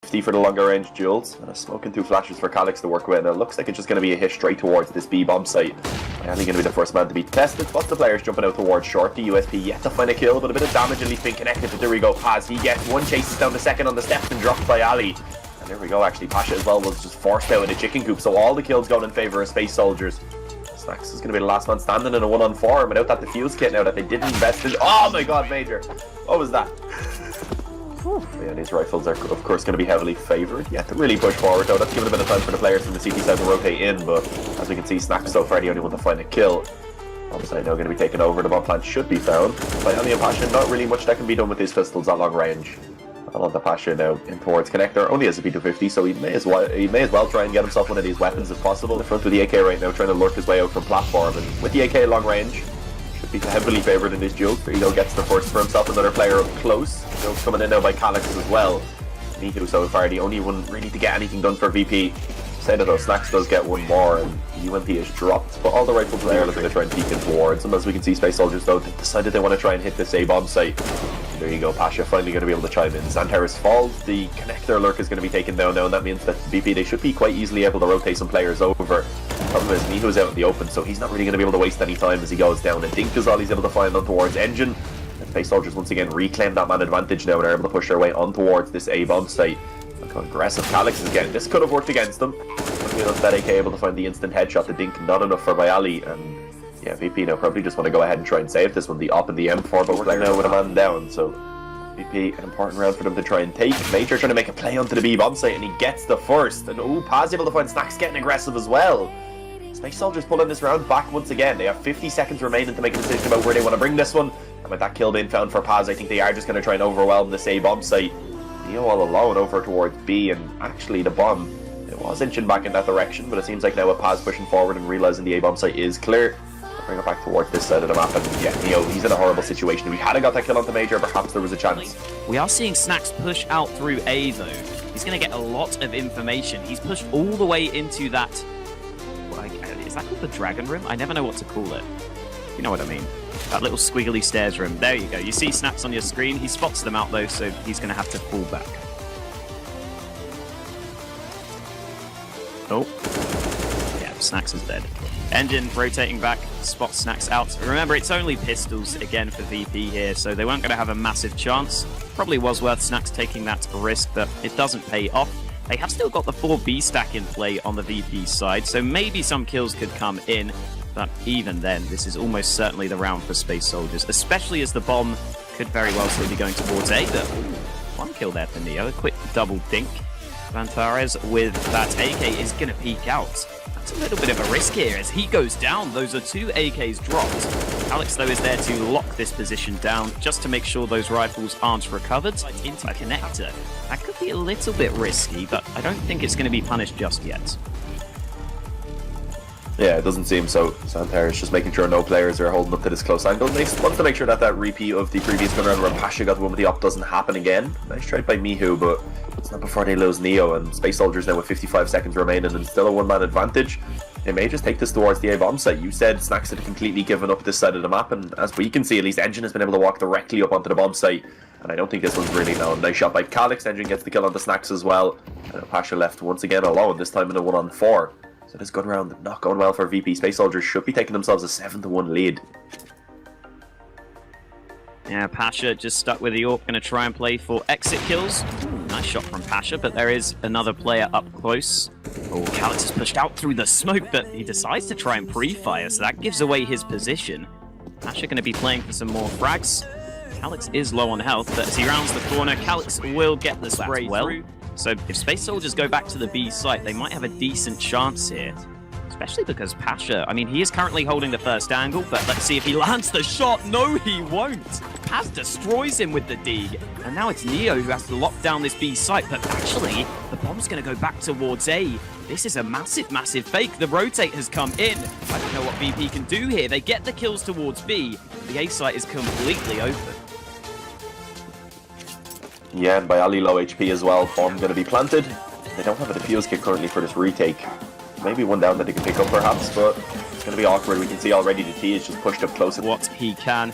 50 for the longer range duels. And a smoking two flashes for Calyx to work with. And it looks like it's just going to be a hit straight towards this B bomb site. I think going to be the first man to be tested. But the players jumping out towards short. The USP yet to find a kill, but a bit of damage at least being connected. But there we go, Paz. He gets one, chases down the second on the steps and dropped by Ali. And there we go, actually. Pasha as well was just forced out in a chicken coop. So all the kills going in favor of Space Soldiers. Snax is going to be the last man standing in a 1-on-4. And without that defuse kit now that they didn't invest in. Oh my god, Major. What was that? Yeah, these rifles are of course going to be heavily favoured. Yeah, to really push forward though. That's given a bit of time for the players from the CT side to rotate in, but as we can see, Snax so far the only one to find a kill. Obviously now going to be taken over. The bomb plant should be found by Ali and Pasha. Not really much that can be done with these pistols at long range. I love the Pasha now in towards connector. Only has a P250, so he may as well try and get himself one of these weapons if possible. In front with the AK right now, trying to lurk his way out from platform, and with the AK at long range, should be heavily favoured in this duel. Frito gets the first for himself, another player up close. Duel's coming in now by Calyx as well. Mihu so far the only one really to get anything done for VP. Say that though, Snax does get one more, and UMP is dropped, but all the rifle players are looking to try and peek in towards. And as we can see, Space Soldiers though, they decided they want to try and hit this A-bomb site. There you go, Pasha finally going to be able to chime in. XANTARES falls, the connector lurk is going to be taken down now, and that means that VP, they should be quite easily able to rotate some players over. The problem is Mihu's out in the open, so he's not really going to be able to waste any time as he goes down. And Dink is all he's able to find on towards Engine. And Space Soldiers once again reclaim that man advantage now and are able to push their way on towards this A-bomb site. Look how aggressive Calyx is getting. This could have worked against them. Enough that AK able to find the instant headshot to Dink, not enough for Bayali, and yeah, VP now probably just want to go ahead and try and save this one, the op and the M4, but we're now with a man down, so VP, an important round for them to try and take. Major trying to make a play onto the B bomb site, and he gets the first, and ooh, Paz able to find Snax getting aggressive as well. Space Soldiers pulling this round back once again. They have 50 seconds remaining to make a decision about where they want to bring this one, and with that kill being found for Paz, I think they are just going to try and overwhelm this A bomb site. Neo all alone over towards B, and actually the bomb, it was inching back in that direction, but it seems like now with Paz pushing forward and realizing the A-bomb site is clear, they'll bring it back towards this side of the map, and yeah, Neo, he's in a horrible situation. If he hadn't got that kill onto Major, perhaps there was a chance. We are seeing Snax push out through A though. He's going to get a lot of information. He's pushed all the way into that, is that called the Dragon Room? I never know what to call it. You know what I mean. That little squiggly stairs room. There you go. You see Snax on your screen. He spots them out though, so he's going to have to fall back. Oh. Yeah, Snax is dead. Engine rotating back, spots Snax out. Remember, it's only pistols again for VP here, so they weren't going to have a massive chance. Probably was worth Snax taking that risk, but it doesn't pay off. They have still got the 4B stack in play on the VP side, so maybe some kills could come in. But even then, this is almost certainly the round for Space Soldiers, especially as the bomb could very well still be going towards A. But one kill there for Neo, a quick double dink. XANTARES with that AK is going to peek out. That's a little bit of a risk here as he goes down. Those are 2 AKs dropped. Calyx, though, is there to lock this position down just to make sure those rifles aren't recovered. Into connector. That could be a little bit risky, but I don't think it's going to be punished just yet. Yeah, it doesn't seem so. XANTARES just making sure no players are holding up to this close angle. They wants to make sure that that repeat of the previous gun round where Pasha got the one with the op doesn't happen again. Nice try by Mihu, but it's not before they lose Neo, and Space Soldiers now with 55 seconds remaining and still a one-man advantage. They may just take this towards the A-bomb site. You said Snax had completely given up this side of the map, and as we can see, at least Engine has been able to walk directly up onto the bomb site, and I don't think this one's really known. Nice shot by Calyx. Engine gets the kill on the Snax as well, and Pasha left once again alone, this time in a 1-on-4. So this gun round not going well for VP. Space Soldiers should be taking themselves a 7-1 lead. Yeah, Pasha just stuck with the AWP, going to try and play for exit kills. Ooh, nice shot from Pasha, but there is another player up close. Oh, Calyx is pushed out through the smoke, but he decides to try and pre-fire, so that gives away his position. Pasha going to be playing for some more frags. Calyx is low on health, but as he rounds the corner, Calyx will get the spray through. So if Space Soldiers go back to the B site, they might have a decent chance here. Especially because Pasha, I mean, he is currently holding the first angle, but let's see if he lands the shot. No, he won't. Paz destroys him with the dig. And now it's Neo who has to lock down this B site, but actually, the bomb's going to go back towards A. This is a massive, massive fake. The rotate has come in. I don't know what VP can do here. They get the kills towards B. The A site is completely open. Yeah, and by Ali low HP as well, bomb going to be planted. They don't have a defuse kit currently for this retake. Maybe one down that they can pick up perhaps, but it's going to be awkward. We can see already the T is just pushed up close. What he can.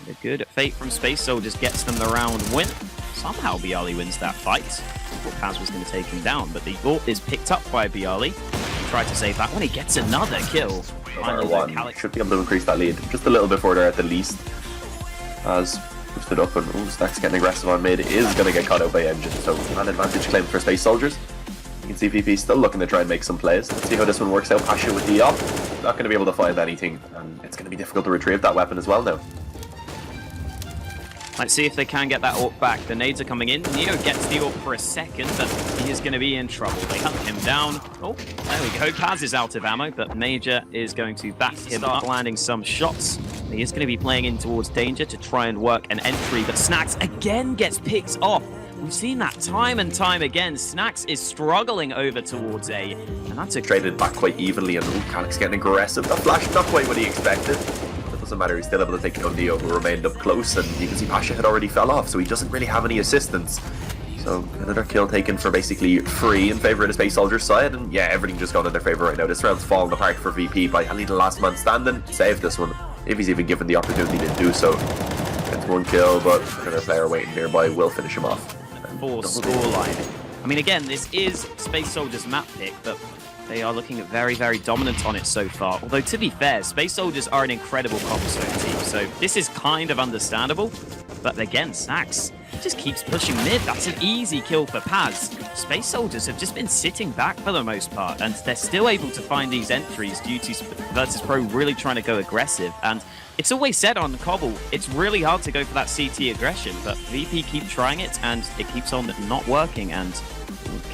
The good fate from Space Soldiers gets them the round win. Somehow Bialy wins that fight. Thought Paz was going to take him down, but the ult is picked up by Bialy. Tried to save that one. He gets another kill. Finally, one should be able to increase that lead just a little bit further at the least. As boosted up, and Snack's getting aggressive on mid, is going to get caught out by Engine. So an advantage claimed for Space Soldiers. You can see VP still looking to try and make some plays. Let's see how this one works out. Pasha with the op. Not going to be able to find anything, and it's going to be difficult to retrieve that weapon as well now. Let's see if they can get that AWP back. The nades are coming in. Neo gets the AWP for a second, but he is going to be in trouble. They hunt him down. Oh, there we go. Paz is out of ammo, but Major is going to back him up, landing some shots. He is going to be playing in towards danger to try and work an entry, but Snacks again gets picked off. We've seen that time and time again. Snacks is struggling over towards A, and that's a traded back quite evenly, and Calyx getting aggressive. The flash not quite what he expected. Doesn't matter, he's still able to take down Neo, who remained up close, and you can see Pasha had already fell off, so he doesn't really have any assistance. So another kill taken for basically free in favour of the Space Soldiers side, and yeah, everything just gone in their favour right now. This round's falling apart for VP by only the last man standing. Saved this one, if he's even given the opportunity to do so. Gets one kill, but another player waiting nearby will finish him off. Four scoreline. I mean, again, this is Space Soldiers map pick, but they are looking very, very dominant on it so far. Although, to be fair, Space Soldiers are an incredible Cobblestone team, so this is kind of understandable. But again, Snacks just keeps pushing mid. That's an easy kill for Paz. Space Soldiers have just been sitting back for the most part, and they're still able to find these entries due to VirtusPro really trying to go aggressive. And it's always said on Cobble, it's really hard to go for that CT aggression, but VP keep trying it, and it keeps on not working. And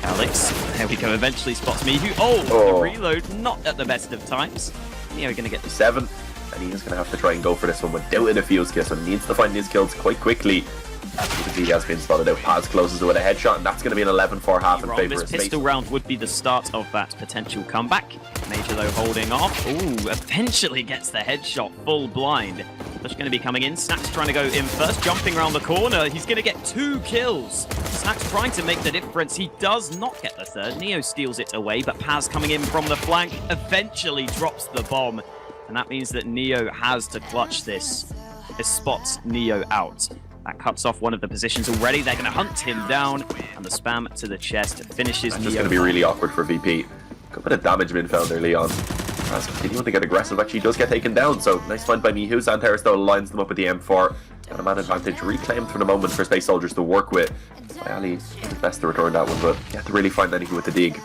Calyx, there we go, eventually spots me. The reload, not at the best of times. Neo going to get the 7, and he is going to have to try and go for this one without a defuse kill, so he needs to find these kills quite quickly. As you can see, he has been spotted out. Paz closes it with a headshot, and that's going to be an 11-4 half in favour of This Space. pistol round would be the start of that potential comeback. Major, though, holding off. Ooh, eventually gets the headshot full blind. Just going to be coming in. Snacks trying to go in first, jumping around the corner. He's going to get 2 kills. Snacks trying to make the difference. He does not get the third. Neo steals it away, but Paz coming in from the flank eventually drops the bomb. And that means that Neo has to clutch this. This spots Neo out. That cuts off one of the positions already. They're going to hunt him down, and the spam to the chest finishes Neo. It's going to be really awkward for VP. Good bit of damage been found early on. As continuing to get aggressive, actually does get taken down. So nice find by Mihu. XANTARES though lines them up with the M4. Got a man advantage reclaimed for the moment for Space Soldiers to work with. Ali did his best to return that one, but you have to really find anything with the dig.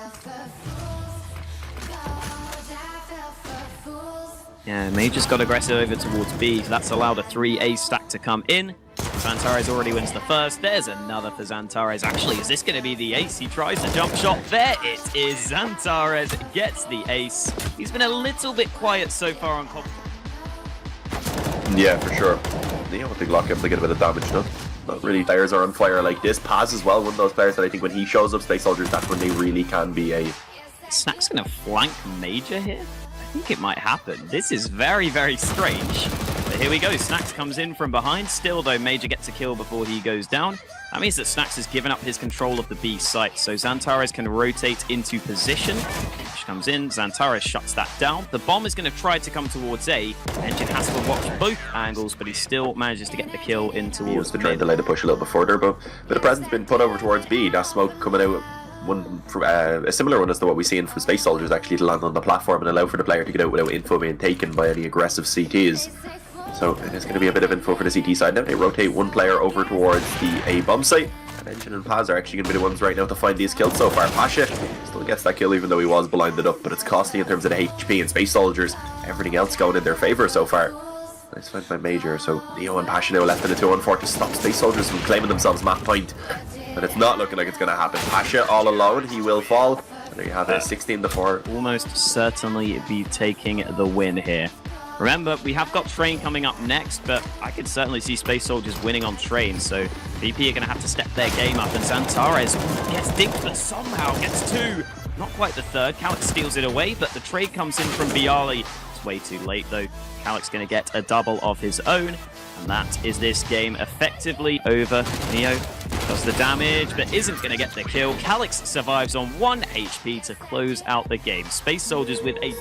Yeah, Major's got aggressive over towards B, so that's allowed a 3A stack to come in. XANTARES already wins the first. There's another for XANTARES. Actually, is this going to be the ace? He tries the jump shot. There it is. XANTARES gets the ace. He's been a little bit quiet so far on Cobble. Yeah, for sure. Neo with the Glock able to get a bit of damage done. Not really. Players are on fire like this. Paz as well, one of those players that I think when he shows up, Space Soldiers, that's when they really can be a... Snack's going to flank Major here? I think it might happen. This is very, very strange. But here we go. Snacks comes in from behind. Still, though, Major gets a kill before he goes down. That means that Snacks has given up his control of the B site. So XANTARES can rotate into position. Which comes in. XANTARES shuts that down. The bomb is going to try to come towards A. Engine has to watch both angles, but he still manages to get the kill in towards He was trying to delay the push a little bit further, but a bit of presence been put over towards B. That smoke coming out. A similar one as to what we've seen from Space Soldiers, actually, to land on the platform and allow for the player to get out without info being taken by any aggressive CTs. So it is going to be a bit of info for the CT side now. They rotate one player over towards the A bomb site, and Engine and Paz are actually going to be the ones right now to find these kills so far. Pasha still gets that kill even though he was blinded up, but it's costly in terms of the HP, and Space Soldiers, everything else going in their favour so far. Nice find by Major, so Neo and Pasha now left in a 2-on-4 to stop Space Soldiers from claiming themselves map point. But it's not looking like it's going to happen. Pasha all alone, he will fall. And there you have it, 16-4. Almost certainly be taking the win here. Remember, we have got Train coming up next, but I could certainly see Space Soldiers winning on Train, so VP are going to have to step their game up, and XANTARES gets dinked, but somehow gets 2. Not quite the third. Calyx steals it away, but the trade comes in from Bialy. It's way too late, though. Calyx going to get a double of his own, and that is this game effectively over. Neo does the damage, but isn't going to get the kill. Calyx survives on 1 HP to close out the game. Space Soldiers with a